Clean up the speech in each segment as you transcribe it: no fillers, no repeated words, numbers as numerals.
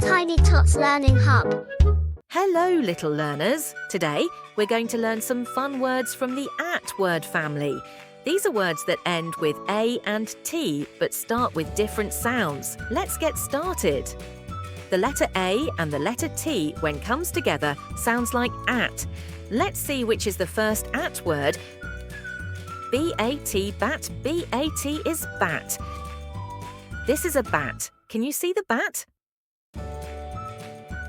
Tiny Tots Learning Hub. Hello, little learners. Today, we're going to learn some fun words from the at word family. These are words that end with A and T, but start with different sounds. Let's get started. The letter A and the letter T, when comes together, sounds like at. Let's see which is the first at word. B-A-T, bat. B-A-T is bat. This is a bat. Can you see the bat?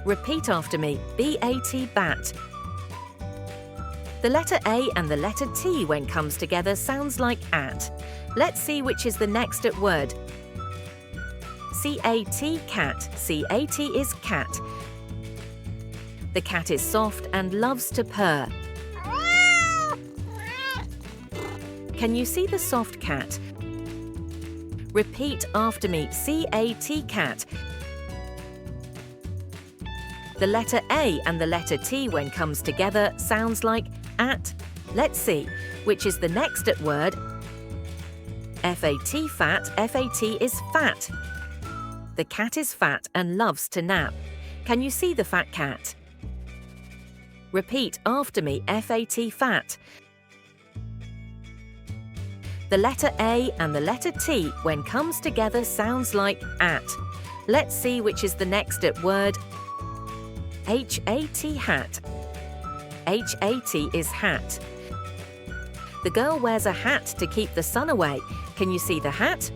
Repeat after me. B-A-T, bat. The letter A and the letter T, when comes together, sounds like at. Let's see which is the next at word. C-A-T, cat. C-A-T is cat. The cat is soft and loves to purr. Can you see the soft cat? Repeat after me. C-A-T, cat. The letter A and the letter T, when comes together, sounds like at. Let's see which is the next at word. F-A-T, fat. F-A-T is fat. The cat is fat and loves to nap. Can you see the fat cat? Repeat after me. F-A-T, fat. The letter A and the letter T, when comes together, sounds like at. Let's see which is the next at word. H-A-T, hat. H-A-T is hat. The girl wears a hat to keep the sun away. Can you see the hat?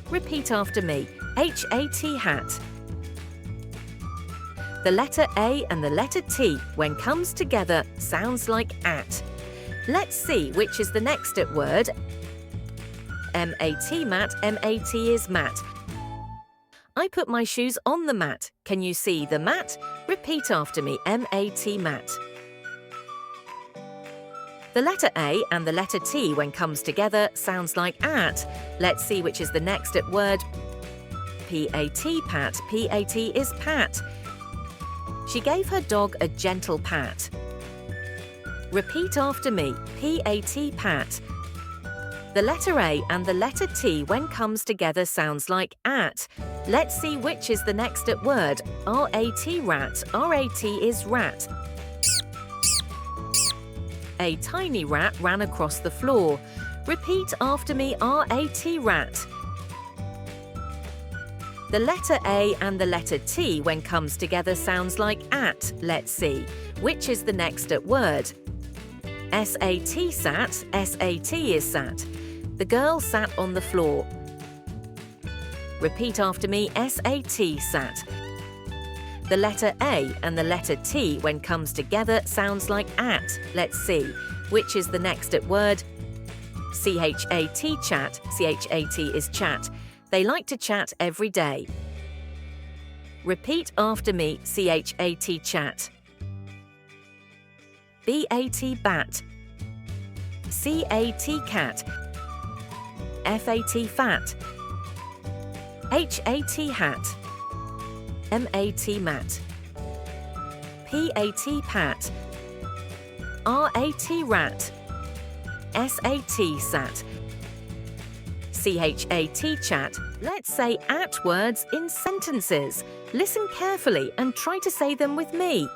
Repeat after me. H-A-T, hat. The letter A and the letter T, when comes together, sounds like at. Let's see which is the next at word. M-A-T, mat. M-A-T is mat. I put my shoes on the mat. Can you see the mat? Repeat after me. M-A-T, mat. The letter A and the letter T, when comes together, sounds like at. Let's see which is the next at word. P-A-T, pat. P-A-T is pat. She gave her dog a gentle pat. Repeat after me. P-A-T, pat. The letter A and the letter T, when comes together, sounds like at. Let's see which is the next at word. R-A-T, rat. R-A-T is rat. A tiny rat ran across the floor. Repeat after me. R-A-T, rat. The letter A and the letter T, when comes together, sounds like at. Let's see which is the next at word. S-A-T, sat. S-A-T is sat. The girl sat on the floor. Repeat after me. S-A-T, sat. The letter A and the letter T, when comes together, sounds like at. Let's see which is the next at word. C-H-A-T, chat. C-H-A-T is chat. They like to chat every day. Repeat after me. C-H-A-T, chat. B-A-T, bat. C-A-T, cat. F-A-T, fat. H-A-T, hat. M-A-T, mat. P-A-T, pat. R-A-T, rat. S-A-T, sat. C-H-A-T, chat. Let's say at words in sentences. Listen carefully and try to say them with me.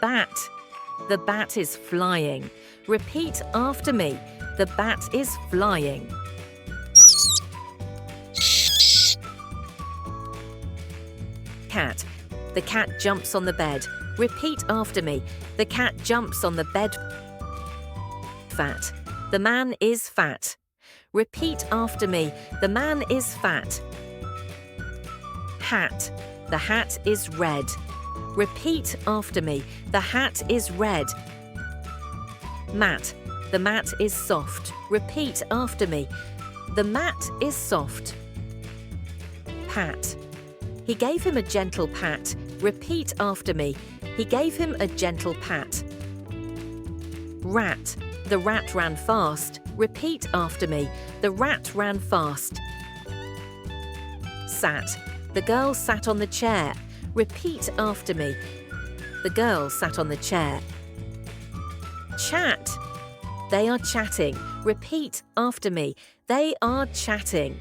Bat. The bat is flying. Repeat after me. The bat is flying. Cat. The cat jumps on the bed. Repeat after me. The cat jumps on the bed. Fat. The man is fat. Repeat after me. The man is fat. Hat. The hat is red. Repeat after me. The hat is red. Mat. The mat is soft. Repeat after me. The mat is soft. Pat. He gave him a gentle pat. Repeat after me. He gave him a gentle pat. Rat. The rat ran fast. Repeat after me. The rat ran fast. Sat. The girl sat on the chair. Repeat after me. The girl sat on the chair. Chat. They are chatting. Repeat after me. They are chatting.